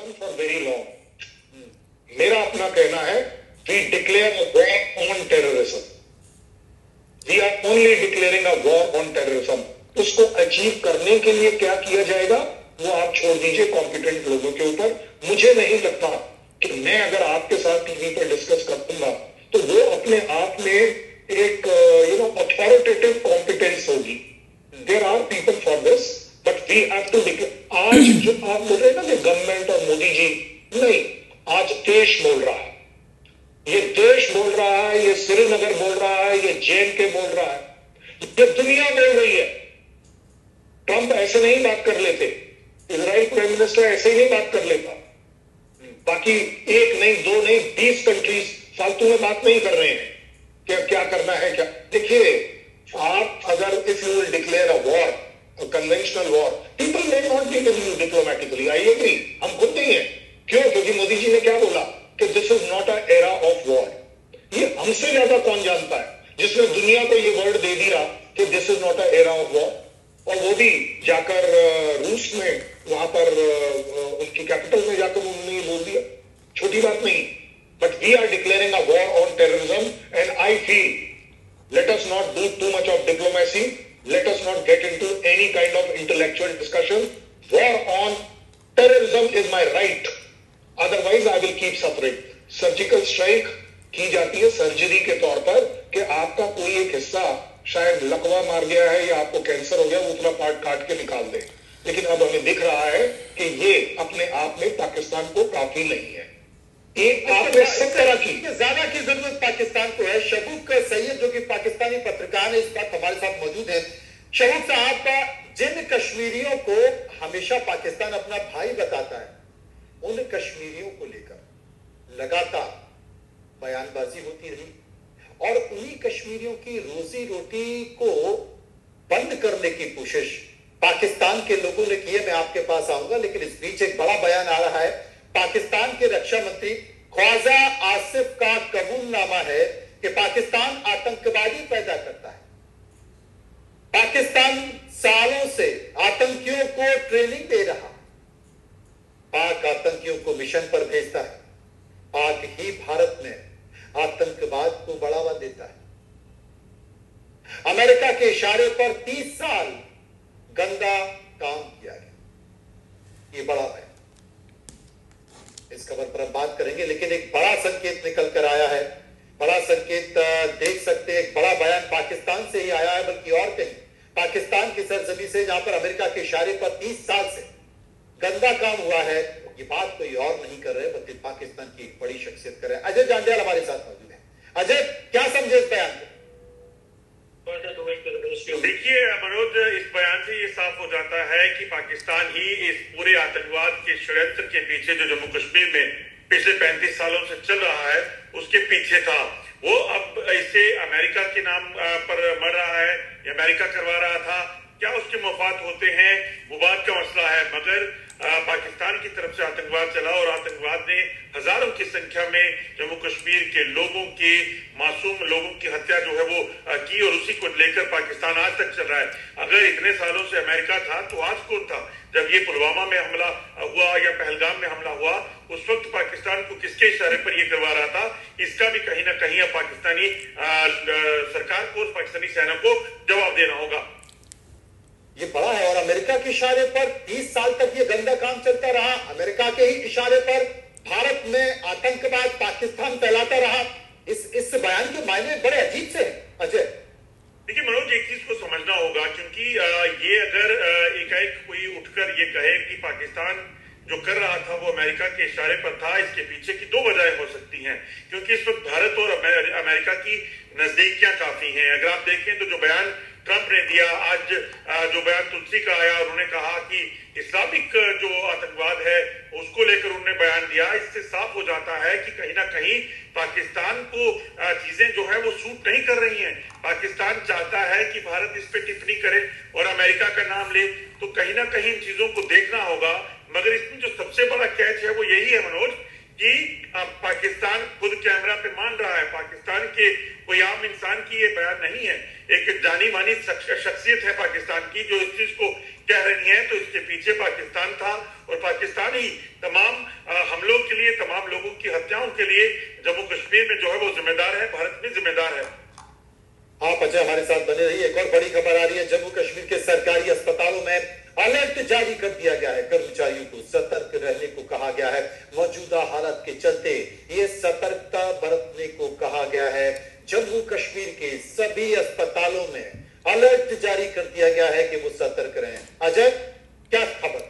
on for very long. मेरा अपना कहना है, we declare a war on terrorism. We are only declaring a war on terrorism. उसको achieve करने के लिए क्या किया जाएगा वो आप छोड़ दीजिए कॉम्पिटेंट लोगों के ऊपर. मुझे नहीं लगता कि मैं अगर आपके साथ टीवी पर डिस्कस करूंगा तो वो अपने आप में एक अथॉरिटेटिव कॉम्पिटेंस होगी. There are people for this but we have to declare. आज जो आप बोल रहे हैं ना कि गवर्नमेंट और मोदी जी, नहीं, आज देश बोल रहा है. ये देश बोल रहा है, ये श्रीनगर बोल रहा है, ये JNK बोल रहा है, ये दुनिया बोल रही है. ट्रंप ऐसे नहीं बात कर लेते, इजराइल प्राइम मिनिस्टर ऐसे ही नहीं बात कर लेता. बाकी एक नहीं, दो नहीं, 20 कंट्रीज फालतू में बात नहीं कर रहे हैं कि क्या करना है. क्या देखिए, आप अगर if you will declare a war, conventional war, people may not be with you diplomatically. I agree, हम खुद नहीं है. क्यों? क्योंकि मोदी जी ने क्या बोला कि this is not a era of war. ये हमसे ज्यादा कौन जानता है जिसने दुनिया को ये वर्ड दे दिया कि this is not a era of war, और वो भी जाकर रूस में वहां पर उनकी कैपिटल में जाकर उन्होंने ये बोल दिया. छोटी बात नहीं. But we are declaring a war on terrorism and I feel let us not do too much of diplomacy. Let us not get into any kind of intellectual discussion. War on terrorism is my right, otherwise I will keep suffering. Surgical strike की जाती है surgery के तौर पर कि आपका कोई एक हिस्सा शायद लकवा मार गया है या आपको कैंसर हो गया, वो उतना पार्ट काट के निकाल दे. लेकिन अब हमें दिख रहा है कि ये अपने आप में पाकिस्तान को काफी नहीं है. एक आपने सब तरह की ज्यादा की जरूरत पाकिस्तान को है. शबूक सैयद जो कि पाकिस्तानी पत्रकार है, इस वक्त हमारे साथ मौजूद है. शबूक साहब, जिन कश्मीरियों को हमेशा पाकिस्तान अपना भाई बताता है, उन कश्मीरियों को लेकर लगातार बयानबाजी होती रही और उन्हीं कश्मीरियों की रोजी रोटी को बंद करने की कोशिश पाकिस्तान के लोगों ने की है. मैं आपके पास आऊंगा, लेकिन इस बीच एक बड़ा बयान आ रहा है. पाकिस्तान के रक्षा मंत्री ख्वाजा आसिफ का कबूलनामा है कि पाकिस्तान आतंकवादी पैदा करता है. पाकिस्तान सालों से आतंकियों को ट्रेनिंग दे रहा, पाक आतंकियों को मिशन पर भेजता है. पाक ही भारत में आतंकवाद को बढ़ावा देता है. अमेरिका के इशारे पर 30 साल गंदा काम किया गया. ये बड़ा है, इस खबर पर हम बात करेंगे, लेकिन एक बड़ा संकेत निकल कर आया है. बड़ा संकेत देख सकते हैं. एक बड़ा बयान पाकिस्तान से ही आया है, बल्कि और कहीं पाकिस्तान की सरजमी से, जहां पर अमेरिका के इशारे पर 30 साल से गंदा काम हुआ है. ये बात कोई और नहीं कर रहे बल्कि पाकिस्तान की एक बड़ी शख्सियत कर रहे हैं. अजय जांडियाल हमारे साथ मौजूद है. अजय, क्या समझे इस बयान को? देखिए मनोज, इस बयान से ये साफ हो जाता है कि पाकिस्तान ही इस पूरे आतंकवाद के षड्यंत्र के पीछे, जो जम्मू कश्मीर में पिछले 35 सालों से चल रहा है, उसके पीछे था. वो अब इसे अमेरिका के नाम पर मर रहा है, ये अमेरिका करवा रहा था. क्या उसके मफाद होते हैं, वो बात का मसला है. मगर पाकिस्तान की तरफ से आतंकवाद चला और आतंकवाद ने हजारों की संख्या में जम्मू कश्मीर के लोगों की, मासूम लोगों की हत्या जो है वो की, और उसी को लेकर पाकिस्तान आज तक चल रहा है. अगर इतने सालों से अमेरिका था तो आज कौन था? जब ये पुलवामा में हमला हुआ या पहलगाम में हमला हुआ, उस वक्त पाकिस्तान को किसके इशारे पर ये करवा रहा था? इसका भी कहीं ना कहीं अब पाकिस्तानी सरकार को, पाकिस्तानी सेना को जवाब देना होगा. ये बड़ा है. और अमेरिका के इशारे पर 30 साल तक ये गंदा काम चलता रहा. अमेरिका के ही इशारे पर भारत में आतंकवाद पाकिस्तान फैलाता रहा. इस बयान के मायने बड़े अजीब से हैं. अजय, देखिए मनोज, एक चीज को समझना होगा, क्योंकि ये अगर एकाएक कोई उठकर ये कहे कि पाकिस्तान जो कर रहा था वो अमेरिका के इशारे पर था, इसके पीछे की दो वजहें हो सकती हैं. क्योंकि इस वक्त भारत और अमेरिका की नजदीकियां काफी हैं. अगर आप देखें तो जो बयान ट्रंप ने दिया, आज जो बयान तुलसी का आया, उन्होंने कहा कि इस्लामिक जो आतंकवाद है उसको लेकर उन्होंने बयान दिया. इससे साफ हो जाता है कि कहीं ना कहीं पाकिस्तान को चीजें जो है वो सूट नहीं कर रही हैं. पाकिस्तान चाहता है कि भारत इस पे टिप्पणी करे और अमेरिका का नाम ले, तो कहीं ना कहीं इन चीजों को देखना होगा. मगर इसमें जो सबसे बड़ा कैच है वो यही है मनोज कि पाकिस्तान खुद कैमरा पे मान रहा है. पाकिस्तान के कोई आम इंसान की ये बयान नहीं है, एक जानी मानी शख्सियत है पाकिस्तान की जो इस चीज को कह रही है. तो इसके पीछे पाकिस्तान था और पाकिस्तान ही तमाम तमाम लोगों की हत्याओं के लिए जम्मू कश्मीर में जो है वो जिम्मेदार है, भारत भी जिम्मेदार है। आप अजय हमारे साथ बने रहिए। एक और बड़ी खबर आ रही है, जम्मू कश्मीर के सरकारी अस्पतालों में अलर्ट जारी कर दिया गया है। कर्मचारियों को सतर्क रहने को कहा गया है। मौजूदा हालत के चलते ये सतर्कता बरतने को कहा गया है। जम्मू कश्मीर के सभी अस्पतालों में अलर्ट जारी कर दिया गया है कि वो सतर्क रहें। अजय, क्या खबर?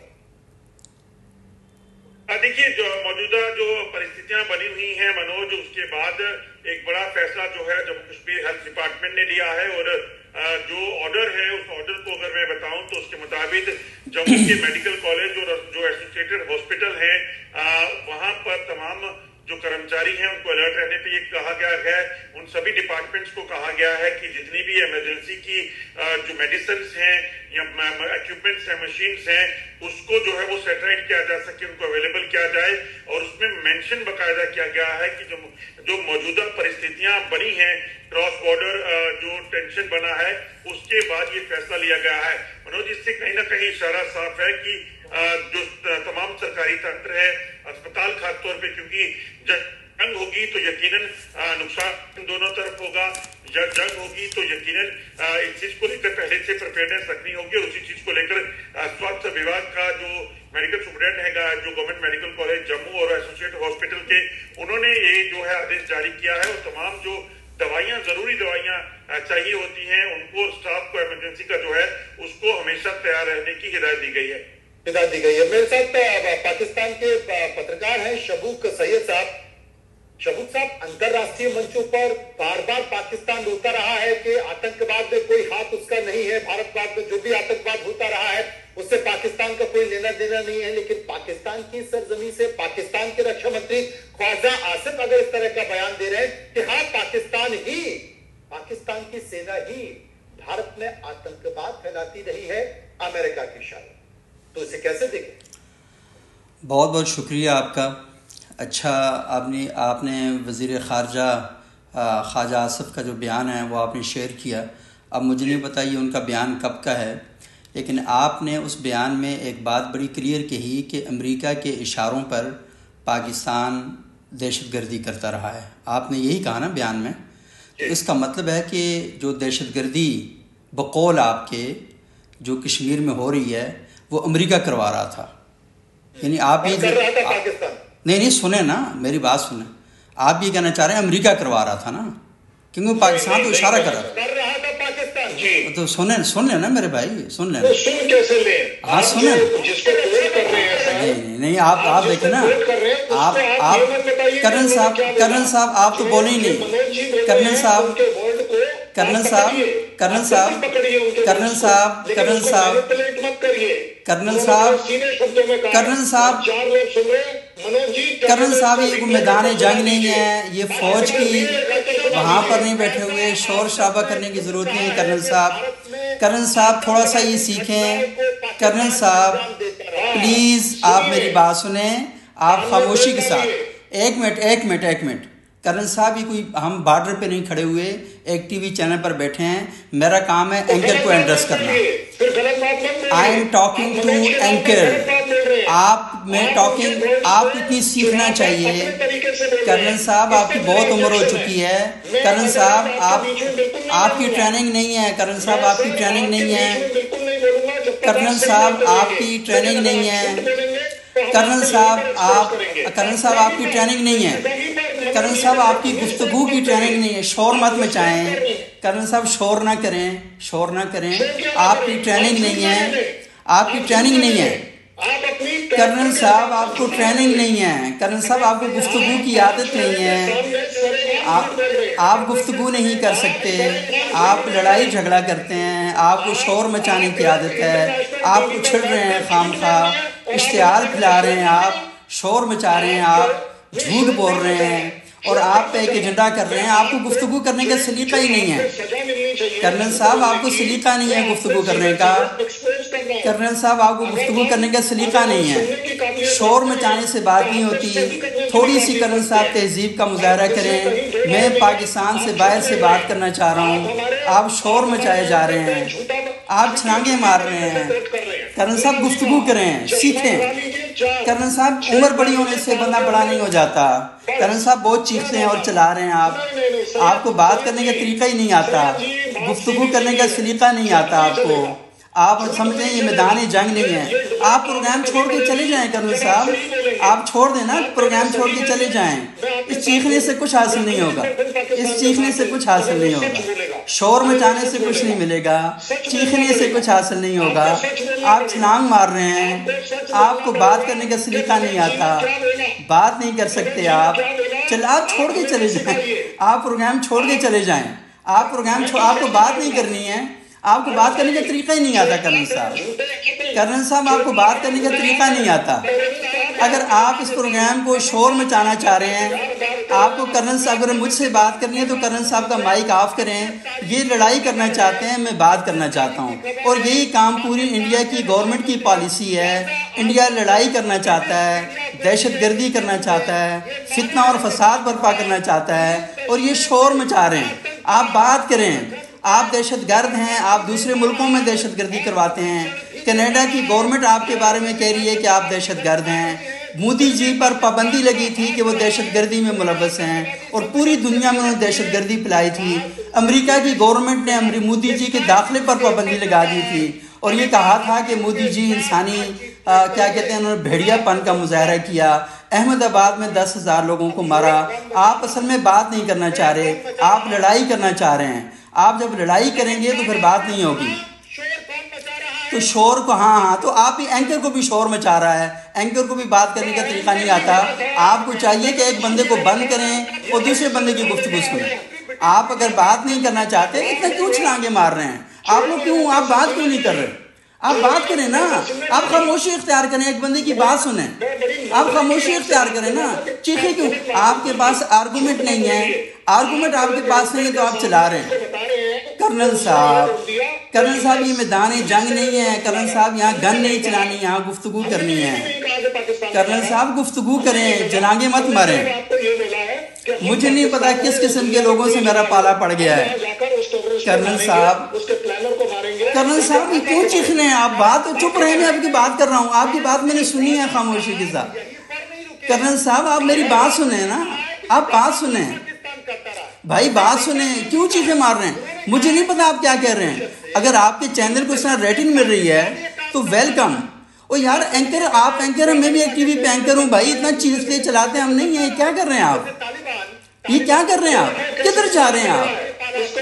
देखिए, जो मौजूदा जो परिस्थितियां बनी हुई हैं मनोज, उसके बाद एक बड़ा फैसला जो है जम्मू कश्मीर हेल्थ डिपार्टमेंट ने लिया है। और जो ऑर्डर है, उस ऑर्डर को अगर मैं बताऊं तो उसके मुताबिक जम्मू के मेडिकल कॉलेज और जो एसोसिएटेड हॉस्पिटल है, वहां पर तमाम जो कर्मचारी हैं उनको अलर्ट रहने पे ये कहा गया है। उन सभी डिपार्टमेंट्स को कहा गया है कि जितनी भी इमरजेंसी की जो मेडिसिन हैं या इक्विपमेंट्स हैं, मशीन्स हैं, उसको जो है वो सेटराइट किया जा सके, उनको अवेलेबल किया जाए। और उसमें मेंशन बकायदा किया गया है कि जो मौजूदा परिस्थितियां बनी हैं, क्रॉस बॉर्डर जो टेंशन बना है, उसके बाद ये फैसला लिया गया है। मनोज, इससे कहीं ना कहीं इशारा साफ है कि जो तमाम सरकारी तंत्र है, अस्पताल खासतौर पे, क्योंकि जंग होगी तो यकीनन नुकसान दोनों तरफ होगा। जंग होगी तो यकीनन इस चीज को लेकर पहले से प्रिपेयरनेस रखनी होगी। और उसी चीज को लेकर स्वास्थ्य विभाग का जो मेडिकल सुपरिटेंडेंट है, जो गवर्नमेंट मेडिकल कॉलेज जम्मू और एसोसिएटेड हॉस्पिटल के, उन्होंने ये जो है आदेश जारी किया है। और तमाम जो दवाइयां, जरूरी दवाइयां चाहिए होती हैं, उनको स्टाफ को इमरजेंसी का जो है उसको हमेशा तैयार रहने की हिदायत दी गई है। मेरे साथ पाकिस्तान के पत्रकार हैं शबूक सैयद साहब। शबूक साहब, अंतरराष्ट्रीय मंचों पर बार बार पाकिस्तान रोता रहा है कि आतंकवाद में कोई हाथ उसका नहीं है, भारतवाद में जो भी आतंकवाद होता रहा है उससे पाकिस्तान का कोई लेना देना नहीं है। लेकिन पाकिस्तान की सरजमी से पाकिस्तान के रक्षा मंत्री ख्वाजा आसिफ अगर इस तरह का बयान दे रहे हैं कि हाँ, पाकिस्तान की सेना ही भारत में आतंकवाद फैलाती रही है अमेरिका की इशारे, तो इसे कैसे देखें? बहुत बहुत शुक्रिया आपका। अच्छा, आपने वज़ीर ख़ारजा ख्वाजा आसिफ का जो बयान है वो आपने शेयर किया। अब मुझे नहीं पता ये उनका बयान कब का है, लेकिन आपने उस बयान में एक बात बड़ी क्लियर कही कि अमेरिका के इशारों पर पाकिस्तान दहशतगर्दी करता रहा है। आपने यही कहा ना बयान में। तो इसका मतलब है कि जो दहशतगर्दी बकौल आपके जो कश्मीर में हो रही है वो अमेरिका करवा रहा था। यानी आप ये पाकिस्तान नहीं सुने ना, मेरी बात सुने। आप ये कहना चाह रहे हैं अमेरिका करवा रहा था ना, क्योंकि पाकिस्तान तो इशारा कर रहा था पाकिस्तान जी। तो सुन लेना मेरे भाई, सुन लेना। सुन कैसे ले? हाँ, सुने। नहीं, आप देखें ना, आप कर्नल साहब आप तो बोले ही नहीं। कर्नल साहब ये मैदान जंग नहीं है, ये फौज की वहाँ पर नहीं बैठे हुए, शोर शराबा करने की जरूरत नहीं है। कर्नल साहब थोड़ा सा ये सीखें। कर्नल साहब प्लीज आप मेरी बात सुने, आप खामोशी के साथ। एक मिनट कर्नल साहब, ये कोई हम बॉर्डर पे नहीं खड़े हुए, एक टीवी चैनल पर बैठे हैं। मेरा काम है एंकर को एड्रेस करना। I am talking to anchor. आप इतनी सीखना चाहिए। कर्नल साहब, आपकी बहुत उम्र हो चुकी है। कर्नल साहब आपकी ट्रेनिंग नहीं है। कर्नल साहब आपकी ट्रेनिंग नहीं है। कर्नल साहब आपकी ट्रेनिंग नहीं है। कर्नल साहब आपकी ट्रेनिंग नहीं है। कर्नल साहब आपकी गुफ्तगू की ट्रेनिंग नहीं है। शोर मत मचाएं। कर्नल साहब शोर ना करें। आपकी ट्रेनिंग नहीं है। कर्नल साहब आपको ट्रेनिंग नहीं है। कर्नल साहब आपको गुफ्तगू की आदत नहीं है। आप गुफ्तगू नहीं कर सकते। आप लड़ाई झगड़ा करते हैं। आपको शोर मचाने की आदत है। आप उछल रहे हैं, खामखा इश्तिहार फैला रहे हैं, आप शोर मचा रहे हैं, आप झूठ बोल रहे हैं और आप पे एक एजेंडा कर रहे हैं। आपको गुफ्तगू करने का सलीका ही नहीं है। कर्नल साहब आपको सलीका नहीं है गुफ्तगू करने का। कर्नल साहब आपको गुफ्तगू करने का सलीका नहीं है। शोर मचाने से बात नहीं होती। थोड़ी सी कर्नल साहब तहजीब का मुजाहरा करें। मैं पाकिस्तान से बाहर से बात करना चाह रहा हूँ, आप शोर मचाए जा रहे हैं, आप छलांगे मार रहे हैं। कर्नल साहब गुफ्तगू करें, सीखें। کرنل صاحب عمر بڑی ہونے سے بندہ بڑا نہیں ہو جاتا. کرنل صاحب بہت چیختے ہیں اور چلا رہے ہیں. آپ کو بات کرنے کا طریقہ ہی نہیں آتا, گفتگو کرنے کا سلیقہ نہیں آتا آپ کو. آپ سمجھیں یہ میدان جنگ نہیں ہے. آپ پروگرام چھوڑ کے چلے جائیں کرنل صاحب, آپ چھوڑ دیں نا, پروگرام چھوڑ کے چلے جائیں. اس چیخنے سے کچھ حاصل نہیں ہوگا, اس چیخنے سے کچھ حاصل نہیں ہوگا, شور مچانے سے کچھ نہیں ملے گا, چیخنے سے کچھ حاصل نہیں ہوگا. آپ چھلانگ مار رہے ہیں, آپ کو بات کرنے کا سلیقہ نہیں آتا, بات نہیں کر سکتے آپ. آپ چھوڑ کے چلے جائیں, آپ پروگرام چھوڑ کے چلے جائیں. آپ پروگرام آپ کو بات نہیں کرنی ہے, آپ کو بات کرنے کا طریقہ ہی نہیں آتا کرنل صاحب. کرنل صاحب آپ کو بات کرنے کا طریقہ نہیں آتا. اگر آپ اس پروگرام کو شور مچانا چاہ رہے ہیں, آپ کو کرنل صاحب اگر مجھ سے بات کرنی ہے تو کرنل صاحب کا مائک آف کریں. یہ لڑائی کرنا چاہتے ہیں, میں بات کرنا چاہتا ہوں, اور یہی کام پوری انڈیا کی گورنمنٹ کی پالیسی ہے. انڈیا لڑائی کرنا چاہتا ہے, دہشت گردی کرنا چاہتا ہے, فتنہ اور فساد برپا کرنا چاہتا ہے, اور یہ شور مچا رہے ہیں. آپ بات کریں, آپ دہشت گرد ہیں, آپ دوسرے ملکوں میں دہشت گردی کرواتے ہیں. کینیڈا کی گورنمنٹ آپ کے بارے میں کہہ رہی ہے کہ آپ دہشت گرد ہیں. مودی جی پر پابندی لگی تھی کہ وہ دہشت گردی میں ملوث ہیں, اور پوری دنیا میں انہوں نے دہشت گردی پھیلائی تھی. امریکہ کی گورنمنٹ نے مودی جی کے داخلے پر پابندی لگا دی تھی, اور یہ کہا تھا کہ مودی جی انسانی کیا کہتے ہیں, انہوں نے بھیڑیا پن کا مظاہرہ کیا. احمد آباد میں 10,000 لوگوں کو مارا. آپ اصل میں بات نہیں کرنا چاہ رہے, آپ لڑائی کرنا چاہ رہے ہیں. آپ جب لڑائی کریں گے تو پھر بات نہیں ہوگی. تو شور کو ہاں تو آپ بھی اینکر کو بھی شور مچا رہا ہے, اینکر کو بھی بات کرنے کا طریقہ نہیں آتا. آپ کو چاہیے کہ ایک بندے کو بند کریں اور دوسرے بندے کی گفتگو سنیں. آپ اگر بات نہیں کرنا چاہتے اتنا کیوں چھلانگے مار رہے ہیں آپ لوگ, کیوں آپ بات کیوں نہیں کر رہے؟ آپ بات کریں نا, آپ خاموشی اختیار کریں, ایک بندے کی بات سنیں, آپ خاموشی اختیار کریں نا. چیخیں کیوں؟ آپ کے پاس آرگومنٹ نہیں ہے, آرگومنٹ آپ کے پاس نہیں ہے تو آپ چلا رہے ہیں. کرنل صاحب یہ میدان جنگ نہیں ہے. کرنل صاحب یہاں گن نہیں چلانی, یہاں گفتگو کرنی ہے. کرنل صاحب گفتگو کریں, جلانگے مت ماریں. مجھے نہیں پتا کس قسم کے لوگوں سے میرا پالا پڑ گیا ہے. کرنل صاحب کیوں چیخ رہے ہیں آپ؟ بات چپ رہے, میں آپ کی بات کر رہا ہوں, آپ کی بات میں نے سنی ہے خاموشی کے ساتھ. کرنل صاحب آپ میری بات سنیں نا, آپ بات سنیں بھائی, بات سنیں. کیوں چیخیں مار رہے ہیں؟ مجھے نہیں پتا آپ کیا کہہ رہے ہیں. اگر آپ کے چینل کو اس طرح ریٹنگ مل رہی ہے تو ویلکم. او یار اینکر, آپ اینکر ہیں, میں بھی ایک ٹی وی پہ اینکر ہوں بھائی. اتنا چیختے چلاتے ہم نہیں ہیں. کیا کر رہے ہیں آپ؟ یہ کیا کر رہے ہیں آپ؟ کدھر جا رہے ہیں آپ؟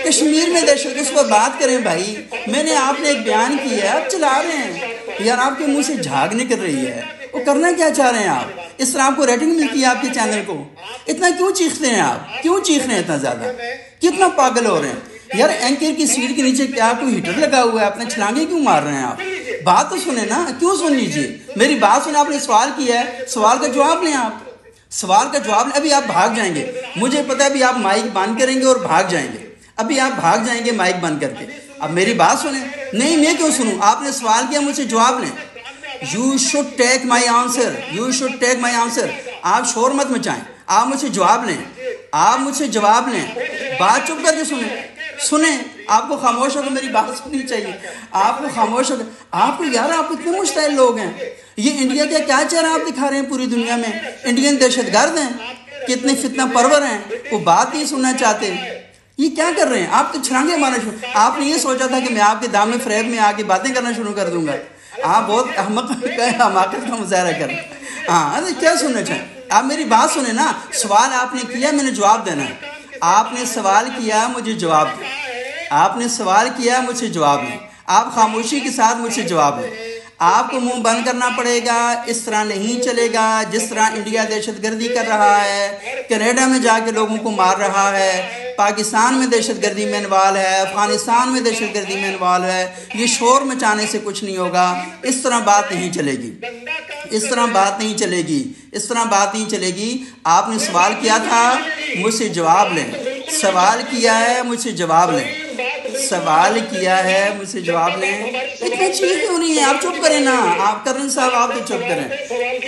کشمیر میں دہشت, اس پر بات کریں بھائی. میں نے آپ نے ایک بیان کیا ہے, آپ چلا رہے ہیں یار. آپ کے منہ سے جھاگ نکل رہی ہے. وہ کرنا کیا چاہ رہے ہیں آپ؟ اس طرح آپ کو ریٹنگ ملتی ہے آپ کے چینل کو. اتنا کیوں چیختے ہیں آپ؟ کیوں چیخ رہے ہیں اتنا زیادہ؟ کتنا پاگل ہو رہے ہیں یار. اینکر کی سیٹ کے نیچے کیا کوئی ہیٹر لگا ہوا ہے؟ اپنے چھلانگے کیوں مار رہے ہیں آپ؟ بات تو سنیں نا. کیوں سن لیجیے میری بات سنیں. آپ نے سوال کیا ہے, سوال کا جواب لیں. آپ سوال کا جواب لیں. ابھی آپ بھاگ جائیں گے, مجھے پتا ہے. ابھی آپ مائک بند کریں گے اور بھاگ جائیں گے. ابھی آپ بھاگ جائیں گے مائک بند کر کے. اب میری بات سنیں. نہیں, میں کیوں سنوں؟ آپ نے سوال کیا, مجھ سے جواب لیں. You should take my answer. You should take my answer. آپ شور مت مچائیں, آپ مجھ سے جواب لیں. آپ مجھ سے جواب لیں. بات چپ کر کے سنیں. آپ کو خاموش ہو کے میری بات سننی چاہیے. آپ کو خاموش ہو کے, آپ کو یار, آپ اتنے مشتعل لوگ ہیں. یہ انڈیا کا کیا چہرہ آپ دکھا رہے ہیں پوری دنیا میں؟ انڈین دہشت گرد ہیں, کتنے فتنہ پرور ہیں, وہ بات نہیں سننا چاہتے. یہ کیا کر رہے ہیں آپ؟ تو چھلانگے مارنا شروع. آپ نے یہ سوچا تھا کہ میں آپ کے دامن فریب میں آ کے باتیں کرنا شروع کر دوں گا. آپ بہت حماقت کا مظاہرہ کر رہے ہیں. ہاں, کیا سننا چاہیں آپ؟ میری بات سنیں نا. سوال آپ نے کیا, میں نے جواب دینا ہے. آپ نے سوال کیا, مجھے جواب دیں. آپ نے سوال کیا, مجھ سے جواب لیں. آپ خاموشی کے ساتھ مجھ سے جواب لیں. آپ کو منہ بند کرنا پڑے گا. اس طرح نہیں چلے گا. جس طرح انڈیا دہشت گردی کر رہا ہے, کینیڈا میں جا کے لوگوں کو مار رہا ہے, پاکستان میں دہشت گردی میں انوالو ہے, افغانستان میں دہشت گردی میں انوالو ہے. یہ شور مچانے سے کچھ نہیں ہوگا. اس طرح بات نہیں چلے گی. اس طرح بات نہیں چلے گی. اس طرح بات نہیں چلے گی. آپ نے سوال کیا تھا, مجھ سے جواب لیں. سوال کیا ہے, مجھ سے جواب لیں. سوال کیا ہے, مجھ سے جواب لیں. اتنی چیز کیوں نہیں ہے؟ آپ چپ کریں نا. آپ کرنل صاحب, آپ تو چپ کریں.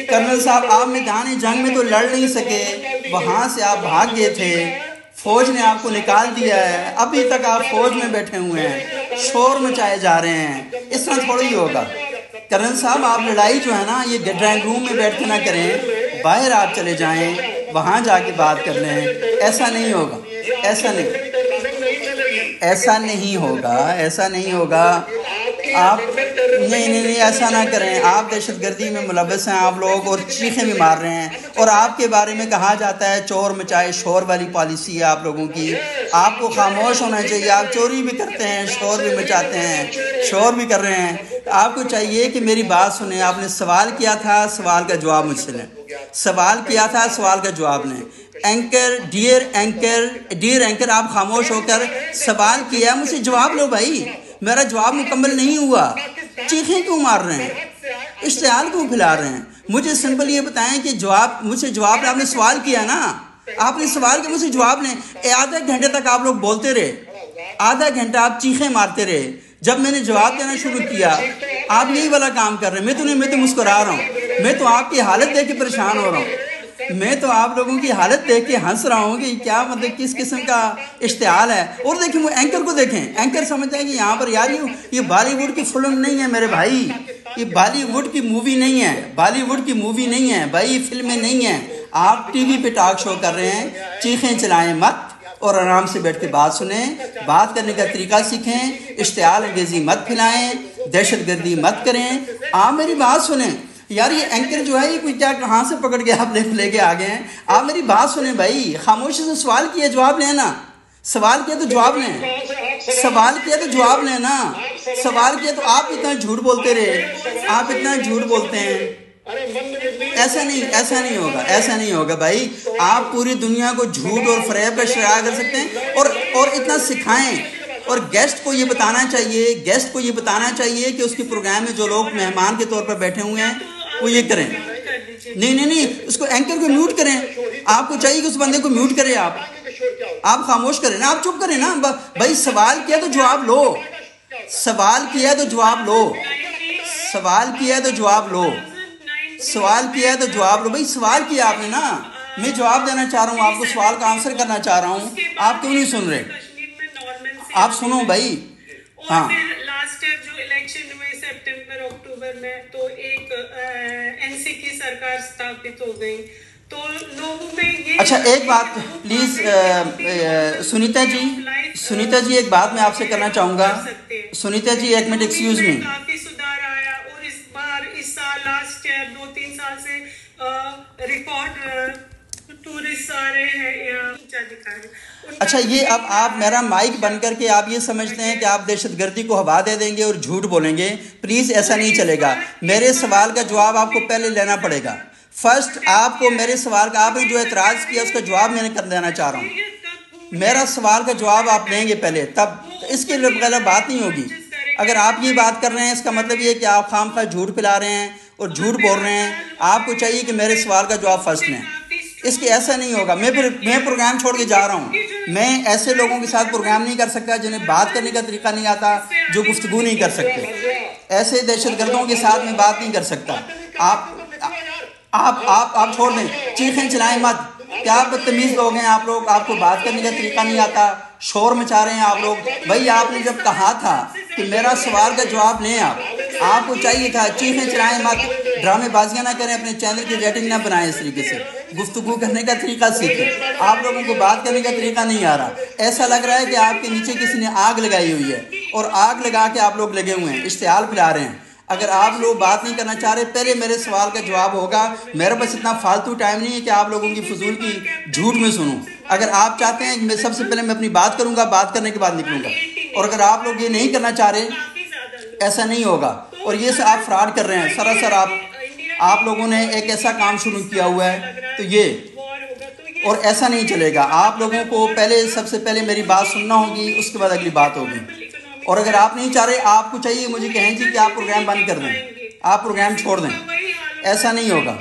کرنل صاحب, آپ میدان جنگ میں تو لڑ نہیں سکے, وہاں سے آپ بھاگ گئے تھے. فوج نے آپ کو نکال دیا ہے. ابھی تک آپ فوج میں بیٹھے ہوئے ہیں, شور مچائے جا رہے ہیں. اس طرح تھوڑی ہوگا. کرن صاحب آپ لڑائی جو ہے نا یہ ڈرائنگ روم میں بیٹھ کے نہ کریں، باہر آپ چلے جائیں، وہاں جا کے بات کر لیں. ایسا نہیں ہوگا، ایسا نہیں ہوگا. آپ نہیں ایسا نہ کریں. آپ دہشت گردی میں ملوث ہیں آپ لوگ، اور چیخیں بھی مار رہے ہیں، اور آپ کے بارے میں کہا جاتا ہے چور مچائے شور والی پالیسی ہے آپ لوگوں کی. آپ کو خاموش ہونا چاہیے. آپ چوری بھی کرتے ہیں، شور بھی مچاتے ہیں، شور بھی کر رہے ہیں. آپ کو چاہیے کہ میری بات سنیں. آپ نے سوال کیا تھا، سوال کا جواب مجھ سے لیں. سوال کیا تھا، سوال کا جواب لیں. ڈیئر اینکر آپ خاموش ہو کر سوال کیا، مجھ سے جواب لو بھائی. میرا جواب مکمل نہیں ہوا، چیخیں کیوں مار رہے ہیں، اشتعال کیوں پھیلا رہے ہیں؟ مجھے سمپل یہ بتائیں کہ مجھ سے جواب لیں. آپ نے سوال کیا نا، آپ نے سوال کیا، مجھ سے جواب لیں. آدھا گھنٹے تک آپ لوگ بولتے رہے، آدھا گھنٹہ آپ چیخیں مارتے رہے. جب میں نے جواب دینا شروع کیا آپ یہی والا کام کر رہے ہیں. میں تو مسکرا رہا ہوں، میں تو آپ کی حالت دیکھ کے پریشان ہو رہا ہوں. میں تو آپ لوگوں کی حالت دیکھ کے ہنس رہا ہوں کہ کیا مطلب کس قسم کا اشتعال ہے. اور دیکھیں وہ اینکر کو دیکھیں، اینکر سمجھتے ہیں کہ یہاں پر یار یہ بالی ووڈ کی فلم نہیں ہے میرے بھائی، یہ بالی ووڈ کی مووی نہیں ہے، بالی ووڈ کی مووی نہیں ہے بھائی، یہ فلمیں نہیں ہیں. آپ ٹی وی پہ ٹاک شو کر رہے ہیں. چیخیں چلائیں مت اور آرام سے بیٹھ کے بات سنیں، بات کرنے کا طریقہ سیکھیں، اشتعال انگیزی مت پھیلائیں، دہشت گردی مت کریں. آپ میری بات سنیں. یار یہ اینکر جو ہے یہ کوئی کیا کہاں سے پکڑ کے آپ لے کے آگئے ہیں. آپ میری بات سنیں بھائی، خاموشی سے سوال کیا جواب لیں نا. سوال کیا تو جواب لیں، سوال کیا تو جواب لیں نا. سوال کیا تو آپ اتنا جھوٹ بولتے رہے، آپ اتنا جھوٹ بولتے ہیں. ایسا نہیں ہوگا بھائی. آپ پوری دنیا کو جھوٹ اور فریب کا شائع کر سکتے ہیں اور اتنا سکھائیں. اور گیسٹ کو یہ بتانا چاہیے کہ اس کے پروگرام میں جو لوگ مہمان کے طور پر بیٹھے ہوئے ہیں وہ یہ کریں. نہیں اس کو اینکر کو میوٹ کریں. آپ کو چاہیے کہ اس بندے کو میوٹ کریں. آپ خاموش کریں نا، آپ چپ کریں نا بھائی. سوال کیا تو جواب لو، سوال کیا تو جواب لو، سوال کیا تو جواب لو، سوال کیا تو جواب لو. بھائی سوال کیا آپ نے نا، میں جواب دینا چاہ رہا ہوں، آپ کو سوال کا آنسر کرنا چاہ رہا ہوں. آپ کیوں نہیں سن رہے؟ آپ سنو بھائی. ہاں لاسٹ ایئر جو الیکشن ہوئے سپٹمبر اکتوبر میں، تو ایک این سی کی سرکار ثابت ہو گئی، تو لوگوں میں یہ اچھا ایک بات پلیز سنیتا جی ایک بات میں آپ سے کرنا چاہوں گا. سنیتا جی ایک منٹ ایکسکیوز می. کافی سدھار آیا، اور اس سال لاسٹ ایئر 2-3 سال سے ریکارڈ ٹورسٹ آ رہے ہیں. اچھا یہ اب آپ میرا مائک بن کر کے آپ یہ سمجھتے ہیں کہ آپ دہشت گردی کو ہوا دے دیں گے اور جھوٹ بولیں گے. پلیز ایسا نہیں چلے گا. میرے سوال کا جواب آپ کو پہلے لینا پڑے گا. فرسٹ آپ کو میرے سوال کا، آپ نے جو اعتراض کیا اس کا جواب میں نے کر دینا چاہ رہا ہوں. میرا سوال کا جواب آپ لیں گے پہلے، تب اس کے بغیر بات نہیں ہوگی. اگر آپ یہ بات کر رہے ہیں اس کا مطلب یہ کہ آپ خام خواہ جھوٹ پھیلا رہے ہیں اور جھوٹ بول رہے ہیں. آپ کو چاہیے کہ میرے سوال کا جواب فرسٹ لیں. اس کے ایسا نہیں ہوگا. میں پروگرام چھوڑ کے جا رہا ہوں. میں ایسے لوگوں کے ساتھ پروگرام نہیں کر سکتا جنہیں بات کرنے کا طریقہ نہیں آتا، جو گفتگو نہیں کر سکتے. ایسے دہشت گردوں کے ساتھ میں بات نہیں کر سکتا. آپ چھوڑ دیں، چیخیں چلائیں مت. کیا بدتمیز لوگ ہیں آپ لوگ. آپ کو بات کرنے کا طریقہ نہیں آتا، شور مچا رہے ہیں آپ لوگ. بھائی آپ نے جب کہا تھا کہ میرا سوال کا جواب لیں، آپ کو چاہیے تھا چیخیں چلائیں مت، ڈرامے بازیاں نہ کریں، اپنے چینل کی ریٹنگ نہ بنائیں. اس طریقے سے گفتگو کرنے کا طریقہ سیکھیں. آپ لوگوں کو بات کرنے کا طریقہ نہیں آ رہا. ایسا لگ رہا ہے کہ آپ کے نیچے کسی نے آگ لگائی ہوئی ہے اور آگ لگا کے آپ لوگ لگے ہوئے ہیں، اشتعال پھیلا رہے ہیں. اگر آپ لوگ بات نہیں کرنا چاہ رہے، پہلے میرے سوال کا جواب ہوگا. میرے پاس اتنا فالتو ٹائم نہیں ہے کہ آپ لوگوں کی فضول کی جھوٹ میں سنوں. اگر آپ چاہتے ہیں کہ سب سے پہلے میں اپنی بات کروں گا، بات کرنے کے بعد نکلوں گا. اور اگر آپ لوگ یہ نہیں کرنا چاہ رہے، ایسا نہیں ہوگا. اور یہ آپ فراڈ کر رہے ہیں سراسر. آپ لوگوں نے ایک ایسا کام شروع کیا ہوا ہے تو یہ، اور ایسا نہیں چلے گا. آپ لوگوں کو پہلے سب سے پہلے میری بات سننا ہوگی، اس کے بعد اگلی بات ہوگی. اور اگر آپ نہیں چاہ رہے، آپ کو چاہیے مجھے کہیں جی کہ آپ پروگرام بند کر دیں، آپ پروگرام چھوڑ دیں. ایسا نہیں ہوگا.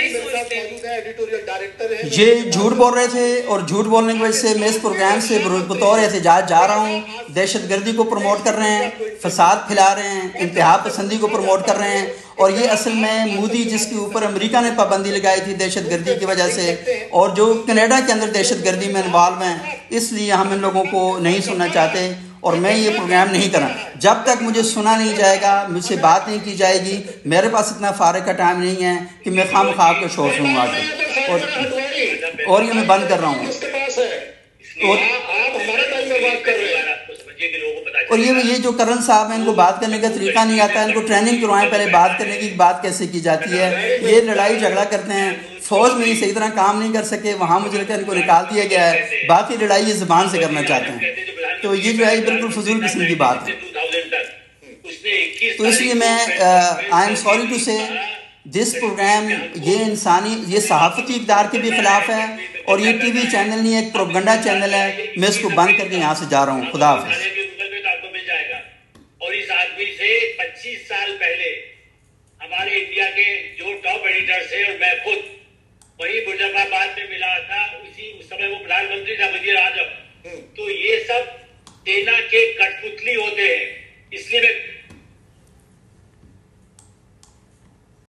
नहीं सोचते। एडिटोरियल डायरेक्टर है, ये झूठ बोल रहे थे और झूठ बोलने की वजह से मैं इस प्रोग्राम से बतौर एहतजाज जा रहा हूँ। दहशतगर्दी को प्रमोट कर रहे हैं, फसाद फैला रहे हैं, इंतहा पसंदी को प्रमोट कर रहे हैं। और ये असल में मोदी जिसके ऊपर अमेरिका ने पाबंदी लगाई थी दहशतगर्दी की वजह से, और जो कनाडा के अंदर दहशतगर्दी में इन्वॉल्व हैं, इसलिए हम इन लोगों को नहीं सुनना चाहते और मैं ये प्रोग्राम नहीं कर रहा। जब तक मुझे सुना नहीं जाएगा, मुझसे बात नहीं की जाएगी, मेरे पास इतना फारग का टाइम नहीं है कि मैं खामखा आपका शोर सुनूंगा। और ये मैं बंद कर रहा हूँ। और ये जो करण साहब हैं, इनको बात करने का तरीका नहीं आता, इनको ट्रेनिंग करवाएं पहले बात करने की, बात कैसे की जाती है। ये लड़ाई झगड़ा करते हैं, फौज में ही सही तरह काम नहीं कर सके, वहाँ मुझे लगता है इनको निकाल दिया गया है, बाकी लड़ाई ये ज़बान से करना चाहते हैं। तो ये जो है बिल्कुल फजूल किस्म की बात है। तो इसलिए मैं आई एम सॉरी टू से दिस प्रोग्राम ये सहाफ़ती इक़्तिदार के भी ख़िलाफ़ है और ये TV चैनल नहीं है, एक प्रोपगंडा चैनल है। मैं इसको बंद करके यहाँ से जा रहा हूँ। खुदा हाफ़िज़।